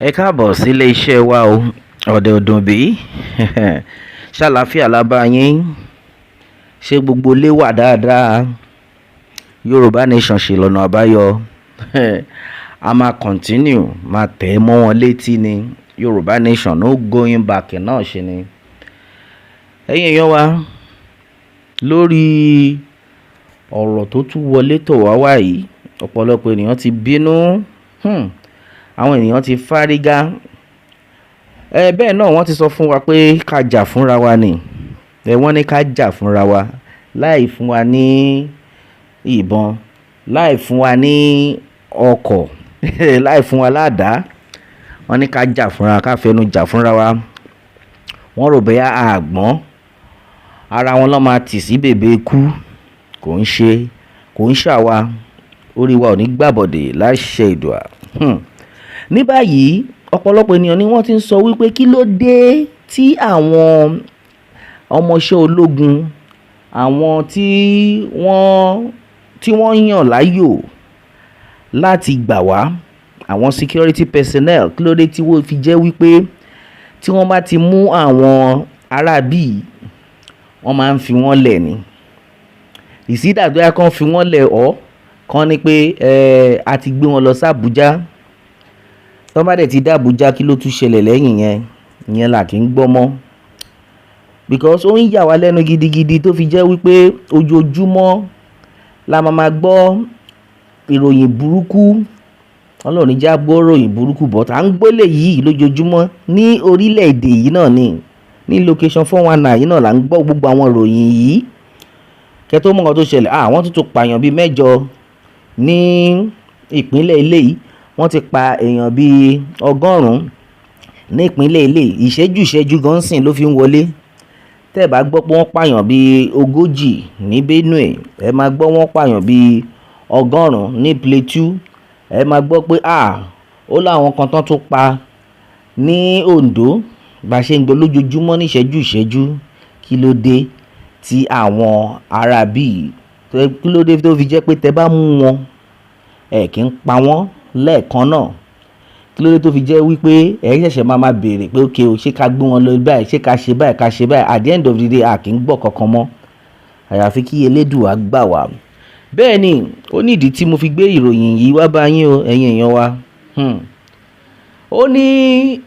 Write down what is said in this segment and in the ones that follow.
Ẹ káàbọ̀ sílé iṣẹ́ wa o, ọ̀dẹ̀ ọ̀dùn bí? Ṣàlàáfíà la bá yín? Ṣé gbogbo ilé wà dáadáa? Yorùbá nation ṣì lọ́nà àbáyọ. A máa continue máa tẹ̀ ẹ́ mọ́ wọn létí ni. Yorùbá nation no going back náà ṣe ni. Ẹ̀yin èèyàn wa, lórí ọ̀rọ̀ tó tún wọlé tọ̀ wá wá yìí, ọ̀pọ̀lọpọ̀ ènìyàn ti bínú. Àwọn ènìyàn ti fárígá. Bẹ́ẹ̀ náà wọ́n ti sọ fún wa pé ká jà fúnra wa ni. Wọ́n ní ká jà fúnra wa láì fún wa ní ìbọn, láì fún wa ní ọkọ̀, láì fún wa ládàá. Wọ́n ní ká jà fúnra, ká fẹnu jà fúnra wa. Wọ́n rò bóyá àgbọ́n ara wọn ló máa tì sí bèbè ikú. Kò ń ṣàwa. Orí wa ò ní gbàbọ̀dè láṣẹ Èdùà. Ní báyìí ọ̀pọ̀lọpọ̀ ènìyàn ni wọ́n ti ń sọ wípé kí ló dé tí àwọn ọmọọṣẹ́ ológun, àwọn tí wọ́n yàn láàyò láti gbà wá, àwọn security personnel, kí ló dé tí wọ́n fi jẹ́ wípé tí wọ́n bá ti mú àwọn aráabí wọ́n máa ń fi wọ́n lẹ̀ ni. Ìsídàgbé kan fi wọ́n lẹ̀ kan ní pé a ti gbé wọn lọ sí Àbújá. Tọ́ bá dẹ̀ ti dé Àbújá, kí ló tún ṣẹlẹ̀ lẹ́yìn ìyẹn là kí ń gbọ́ mọ́. Because ó ń yà wá lẹ́nu gidigidi tó fi jẹ́ wípé ojoojúmọ́ la máa gbọ́ ìròyìn burúkú. Ọlọ́run jẹ́ á gbọ́ ìròyìn burúkú, but à ń gbọ́lẹ̀ yìí lójoojúmọ́ ní orílẹ̀-èdè yìí náà ní location 419 yìí náà là ń gbọ́ gbogbo àwọn ìròyìn yìí. Kẹ́ tó mọ̀ nǹkan tó ṣẹlẹ̀, wọ́n tún pààyàn bíi 8 ní ìpínlẹ̀ eléyìí. Wọ́n ti pa èèyàn bíi 100 ní ìpínlẹ̀ eléyìí. Ìṣẹ́jú gan sìn ló fi ń wọlé. Tẹ́ ẹ bá gbọ́ pé wọ́n pààyàn bíi 40 ní Benue, ẹ máa gbọ́ wọ́n pààyàn bíi 100 ní Plateau. Ẹ máa gbọ́ pé ó láwọn kan tán tún pa ní Ondo. Bá ṣe ń gbọ́ lójoojúmọ́ ní ìṣẹ́jú. Kí ló dé tí àwọn aráabí, kí ló dé tó fi jẹ́ pé tẹ́ bá mú wọn kì í pa wọ́n lẹ́ẹ̀kan náà? Kí ló dé tó fi jẹ́ wípé ṣẹ̀ṣẹ̀ máa béèrè pé okay o, ṣé ká gbé wọn lọ báyìí, ṣé ká ṣe báyìí, ká ṣe báyìí? At the end of the day a kì í gbọ́ kankan mọ́. Àyàfi kí Elédùà gbà wá. Bẹ́ẹ̀ ni ó ní ìdí tí mo fi gbé ìròyìn yìí wá bá yín o, ẹ̀yin èèyàn wa. Ó ní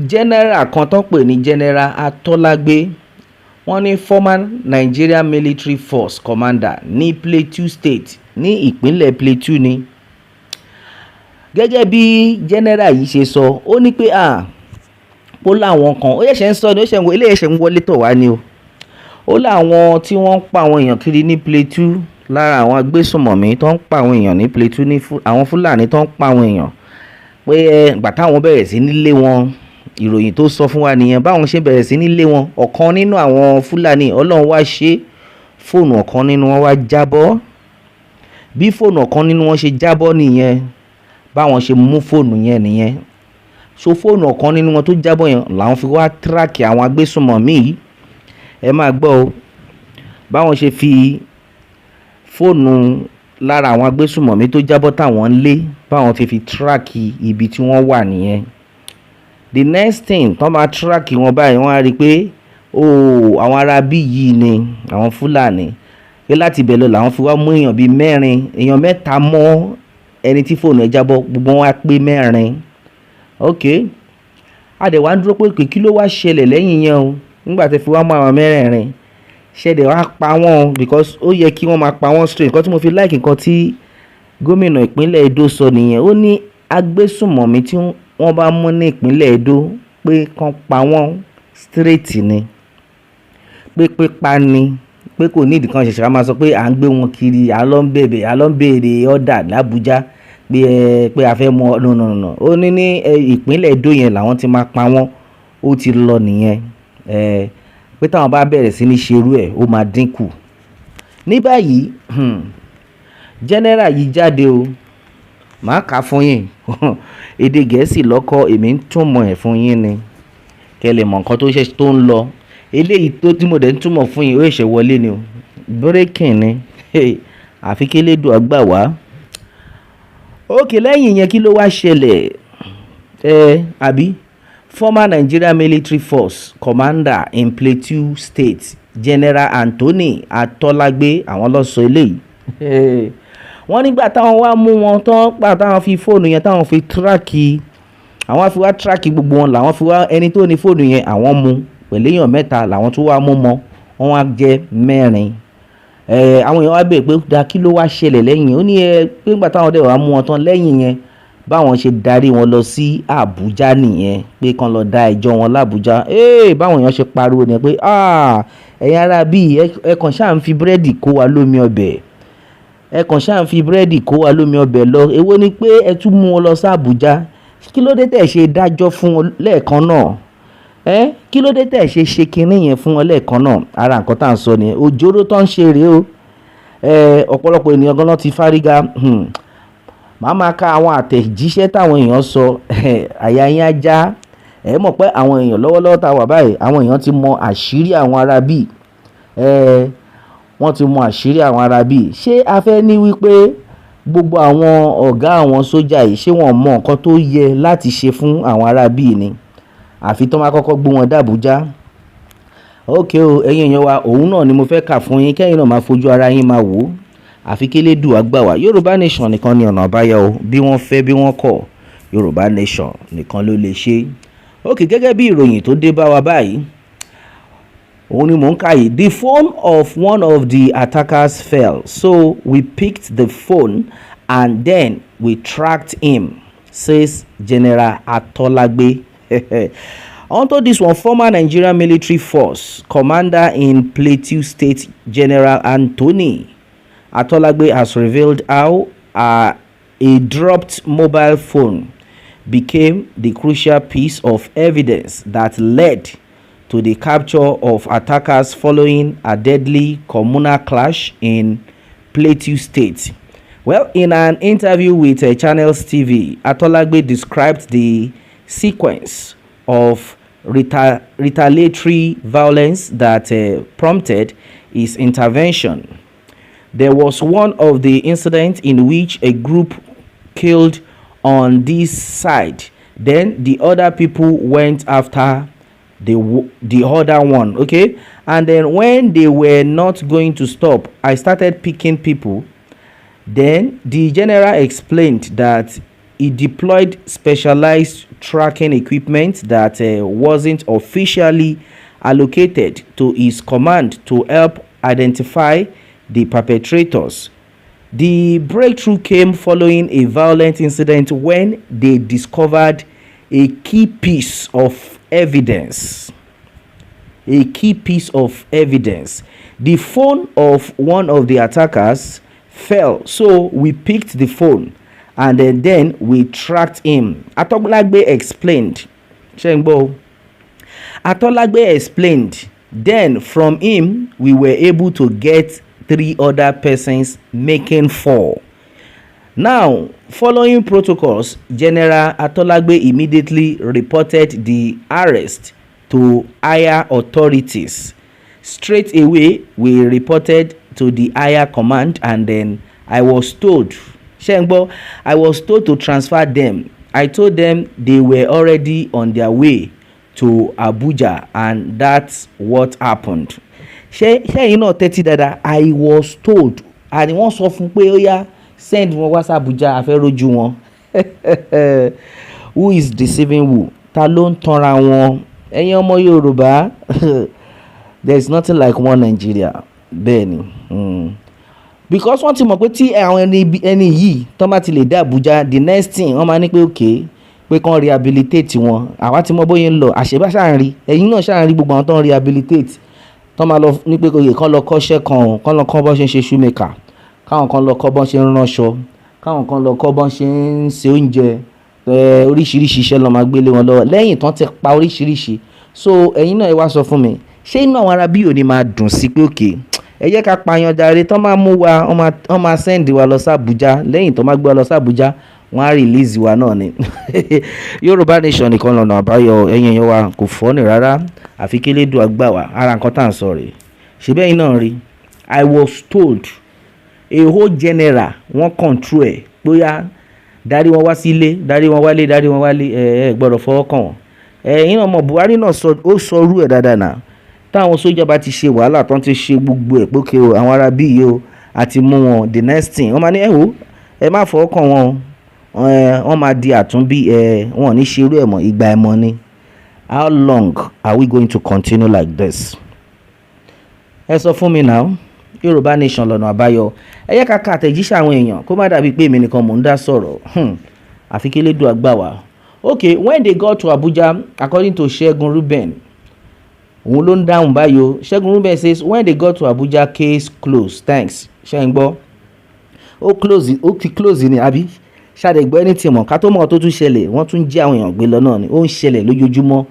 general kan tó ń pè ní General Atọ́lágbé. Wọ́n ní former Nigeria Military Force Commander ní Plateau State, ní ìpínlẹ̀ Plateau ni. Gẹ́gẹ́ bí general yìí ṣe sọ, ó ní pé ó láwọn kan, ó ṣẹ̀ṣẹ̀ ń sọ ni, eléyìí ṣẹ̀ ń wọlé tọ̀ wá ni o. Ó láwọn tí wọ́n ń pa àwọn èèyàn kiri ní Plateau, lára àwọn Agbesunmomi tó ń pa àwọn èèyàn ní Plateau, ní àwọn Fúlàní tó ń pa àwọn èèyàn, pé ìgbà táwọn bẹ̀rẹ̀ sí ní lé wọn, ìròyìn tó sọ fún wa nìyẹn. Báwọn ṣe bẹ̀rẹ̀ sí ní lé wọn, ọ̀kan nínú àwọn Fúlàní, Ọlọ́run wá ṣe fóònù ọ̀kan nínú wọn wá jábọ́. Bí fóònù ọ̀kan nínú wọn ṣe jábọ́ nìyẹn, báwọn ṣe mú fóònù yẹn nìyẹn. So fóònù ọ̀kan nínú wọn tó jábọ́ yẹn làwọn fi wá tíráàkì àwọn Agbesunmomi yìí. Ẹ máa gbọ́ o, báwọn ṣe fi fóònù lára àwọn Agbesunmomi tó jábọ́ táwọn ń lé, báwọn ti fi tíráàkì ibi tí wọ́n wà nìyẹn. The next thing tó máa tíráàkì wọn báyìí, wọ́n á rí i pé àwọn aráabí yìí ni àwọn Fúlàní. Pé láti ibẹ̀ lọ làwọn fi wá mú èèyàn bíi 4, èèyàn 3 mọ́ ẹni tí fóònù ẹ̀ jábọ́, gbogbo wọn á pé 4. Ok, a dẹ̀ wá ń dúró pé kí ló wá ṣẹlẹ̀ lẹ́yìn yẹn o. Nígbà tí fi wá mú àwọn 4 ṣẹ̀dẹ̀ wá pa wọ́n, because ó yẹ kí wọ́n máa pa wọ́n straight. Nǹkan tí mo fi like nǹkan tí gómìnà ìpínlẹ̀ Edo sọ nìyẹn. Ó ní Agbesunmomi tí wọ́n bá mú ní ìpínlẹ̀ Edo pé kán pa wọ́n straight ni, pé pípa ni, pé kò ní ìdí kan ṣẹ̀ṣẹ̀ máa sọ pé à ń gbé wọn kiri, à lọ ń béèrè ọ̀dà l'Abuja pé a fẹ́ mú no. Ó ní ìpínlẹ̀ Edo yẹn làwọn ti máa pa wọ́n. Ó ti lọ nìyẹn. Pé táwọn bá bẹ̀rẹ̀ sí ní ṣerú ẹ̀, ó máa dínkù. Ní báyìí general yìí jáde o, màá kà fún yín. Èdè Gẹ̀ẹ́sì lọ́kọ́, èmi ń túmọ̀ ẹ̀ fún yín ni, kẹ́ lè mọ̀ nǹkan tó ń lọ. Eléyìí tí mo dẹ̀ ń túmọ̀ fún yín, ó ṣẹ̀ṣẹ̀ wọlé ni o, breaking ni. Àfi kí Elédùà gbà wá. Ok, lẹ́yìn yẹn kí ló wá ṣẹlẹ̀? Abi, former Nigeria military force commander in Plateau State General Anthony Atolagbe àwọn ló sọ eléyìí. Wọ́n nígbà táwọn wá mú wọn tán gbà táwọn fi fóònù yẹn táwọn fi tíráàkì àwọn fi wá tíráàkì gbogbo wọn làwọn fi wá ẹni tó ní fóònù yẹn àwọn mú pẹ̀lú èèyàn mẹ́ta làwọn tó wá mú mọ́ wọ́n wá jẹ́ mẹ́rin. Àwọn èèyàn wá bèèrè pé da kí ló wá ṣẹlẹ̀ lẹ́yìn ó ní pé nígbà táwọn dẹ̀ wá mú wọn tán lẹ́yìn yẹn báwọn ṣe darí wọn lọ sí Àbújá nìyẹn pé kán lọ dá ẹjọ́ wọn l'Àbújá. Báwọn èèyàn ṣe pariwo ni pé ẹ̀yin ará bíi ẹ kàn ṣáà ń fi búrẹ́dì kó wa lómi ọbẹ̀ ẹ kàn ṣáà ń fi búrẹ́dì kó wa lómi ọbẹ̀ lọ èwo ni pé ẹ tún mú wọn lọ sí Àbújá kí ló dé tẹ̀ ṣe dájọ́ fún wọn lẹ́ẹ̀kan náà kí ló dé tẹ̀ ṣe kinní yẹn fún wọn lẹ́ẹ̀kan náà ara nǹkan tá à ń sọ nìyẹn òjòrò tó ń ṣe rèé o ọ̀pọ̀lọpọ̀ ènìyàn gan-an ti fárígá màá máa ka àwọn àtẹ̀jíṣẹ́ táwọn èèyàn sọ àyà yín á já mọ̀ pé àwọn èèyàn lọ́wọ́lọ́wọ́ tá a wà báyìí àwọn èèyàn ti mọ àṣírí àwọn ará bíi wọ́n ti mọ àṣírí àwọn ará bíi ṣé a fẹ́ ní wípé gbogbo àwọn ọ̀gá àwọn sójà yìí ṣé wọ́n mọ nǹkan tó yẹ láti ṣe fún àwọn ará bíi ni àfi tó máa kọ́kọ́ gbé wọn d'Àbújá. Ókè o ẹ̀yin èèyàn wa òun náà ni mo fẹ́ kà fún yín kẹ́yìn náà máa fojú ara yín máa wò ó àfi kí Elédùà gbà wá. Yorùbá Nation nìkan ni ọ̀nà àbáyọ o bí wọ́n fẹ́ bí wọ́n kọ̀ Yorùbá Nation nìkan ló lè ṣe. Ókè gẹ́gẹ́ bí ìròyìn tó dé bá wa báyìí òun ni mò ń kà yìí. The phone of one of the attackers fell, so we picked the phone and then we tracked him, says General Atolagbe. Onto this one, former Nigerian military force commander in Plateau State General Anthony Atolagbe has revealed how a dropped mobile phone became the crucial piece of evidence that led to the capture of attackers following a deadly communal clash in Plateau State. Well, in an interview with Channels TV, Atolagbe described the sequence of retaliatory violence that prompted his intervention. There was one of the incidents in which a group killed on this side. Then the other people went after the other one, okay? And then when they were not going to stop, I started picking people. Then the general explained that he deployed specialized tracking equipment that wasn't officially allocated to his command to help identify the perpetrators. The breakthrough came following a violent incident when they discovered a key piece of evidence. A key piece of evidence. The phone of one of the attackers fell, so we picked the phone and then we tracked him. Atolagbe explained. Atolagbe explained. Then from him we were able to get 3 other persons, making 4. Now, following protocols, General Atolagbe immediately reported the arrest to higher authorities. Straight away, we reported to the higher command, and then I was told to transfer them. I told them they were already on their way to Abuja, and that's what happened. Ṣẹ́yìn náà tẹ́tí dáadáa, I was told, and wọ́n sọ fún pé ó yá send wọn wá sí Abuja, a fẹ́ rojú wọn. Who is deceiving who? Ta ló ń tanra wọn? Ẹ̀yin ọmọ Yorùbá, there is nothing like one Nigeria. Bẹ́ẹ̀ni. Because wọ́n ti mọ̀ pé tí àwọn ẹni yìí tó bá ti lè dé Abuja, the next thing wọ́n máa ní pé okay pé kán rehabilitate wọn. Àwa ti mọ bóyá ń lọ, àṣebá ṣáà ń rí. Ẹ̀yin náà ṣáà ń rí gbogbo àwọn tó ń rehabilitate. Tó máa lọ ní pé kán lọ kọ́ṣẹ́ kán lọ kọ́ bọ́n ṣe ń ṣe shoemaker, káwọn kan lọ kọ́ bọ́n ṣe ń ránṣọ, káwọn kan lọ kọ́ bọ́n ṣe ń ṣe oúnjẹ, oríṣiríṣi iṣẹ́ ló máa gbélé wọn lọ́wọ́ lẹ́yìn tán ti pa oríṣiríṣi. So ẹ̀yin náà ẹ wá sọ fún mi, ṣé inú àwọn ará bí òní máa dùn sí pé òkè ẹ jẹ́ ká pààyàn jàre tán máa mú wa wọ́n máa send wa lọ sí Abuja, lẹ́yìn tó máa gbé wa lọ sí Abuja wọ́n á release wa náà ni. Yorùbá Nation nìkan lọ́nà àbáyọ, ẹ̀yin èèyàn wa kò fọ́ọ̀nì rárá àfi kí Elédùà gbà wá, ara nǹkan tá à ń sọ rèé. Ṣé bẹ́ẹ̀ náà rí? I was told a whole general wọ́n control ẹ̀ bóyá darí wọn wá sílé, darí wọn wálé, darí wọn wálé, ẹ gbọ́dọ̀ fọwọ́ kàn wọ́n. Ẹ̀yin ọmọ Buhari náà ó sọ rú ẹ̀ dáadáa náà. Táwọn sójà bá ti ṣe wàhálà tán ti ṣe gbogbo ẹ̀ pé kí o àwọn ará bí yìí o àti mú wọn the next thing wọ́n máa ní ẹ wò ẹ má fọwọ́ kàn wọ́n o, wọ́n máa di àtúnbí, wọn ò ní ṣerú ẹ̀ mọ́, ìgbà ẹ̀mọ́ ni. How long are we going to continue like this? Ẹ sọ fún mi now. Yorùbá nation lọ́nà àbáyọ. Ẹ yẹ ká ka àtẹ̀jíṣẹ́ àwọn èèyàn kó má dàbí pé èmi nìkan mò ń dá sọ̀rọ̀. Àfi kí Elédùà gbà wá. Okay, when they got to Abuja, according to Segun Ruben, òun ló ń dáhùn báyìí o. Segun Ruben says when they got to Abuja, case closed. Thanks. Ṣé ń gbọ́? Ó ti close ni àbí? Ṣáde gbọ́ ẹni tí mọ̀ ká tó mọ̀ tó tún ṣẹlẹ̀, wọ́n tún jí àwọn èèyàn gbé lọ náà ni. Ó ń ṣẹlẹ̀ lójoojúmọ́.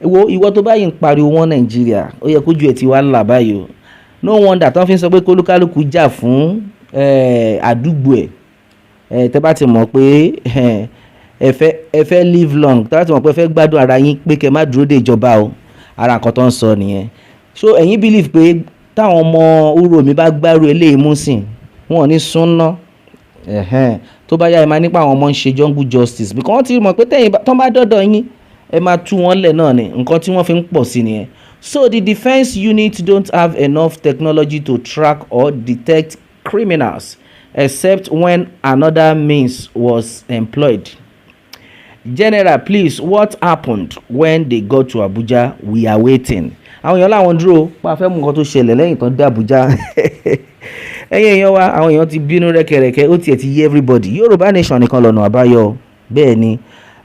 Ìwọ tó báyìí ń pariwo wọn Nàìjíríà, ó yẹ kójú ẹ̀ ti wá là báyìí o. No wonder tán fi ń sọ pé kólúkálùkù jà fún àdúgbò ẹ̀. Tẹ́ bá ti mọ̀ pé ẹ fẹ́ live long, tẹ́ bá ti mọ̀ pé ẹ fẹ́ gbádùn ara yín pé kẹ́ má dúró de ìjọba o. Ara nǹkan tó ń sọ nìyẹn. So ẹ̀yin believe pé táwọn ọmọ orò mi bá gbárù eléyìí mú sìn, wọn ò ní súnná. Tó bá yá ẹ máa nípa àwọn ọmọ ń ṣe jungle justice because wọ́n ti mọ̀ pé tán bá dọ́dọ̀ yín ẹ máa tú wọn lẹ̀ náà ni nǹkan tí wọ́n fi ń pọ̀ sí nìyẹn. So the defense unit don't have enough technology to track or detect criminals except when another means was employed. General, please, what happened when they got to Abuja? We are waiting. Àwọn èèyàn láwọn dúró pa fẹ́ mú nǹkan tó ṣẹlẹ̀ lẹ́yìn tán dé Abuja. Ẹ̀yin èèyàn wa, àwọn èèyàn ti bínú rẹ́kẹrẹ́kẹ́, ó tiẹ̀ ti yé everybody. Yorùbá nation nìkan lọ́nà àbáyọ. Bẹ́ẹ̀ ni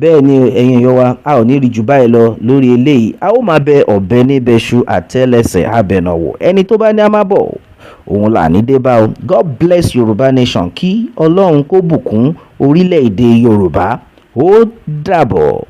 ẹ̀yin èèyàn wa, a ò ní rí jù báyìí lọ lórí eléyìí. A ó máa bẹ ọ̀bẹ níbẹ̀ṣu àtẹ́lẹsẹ̀ abẹ̀nàwò. Ẹni tó bá ní a máa bọ̀ òun là ní dé bá o. God bless Yorùbá nation. Kí Ọlọ́run kó bùkún orílẹ̀-èdè Yorùbá. Ó dàbọ̀.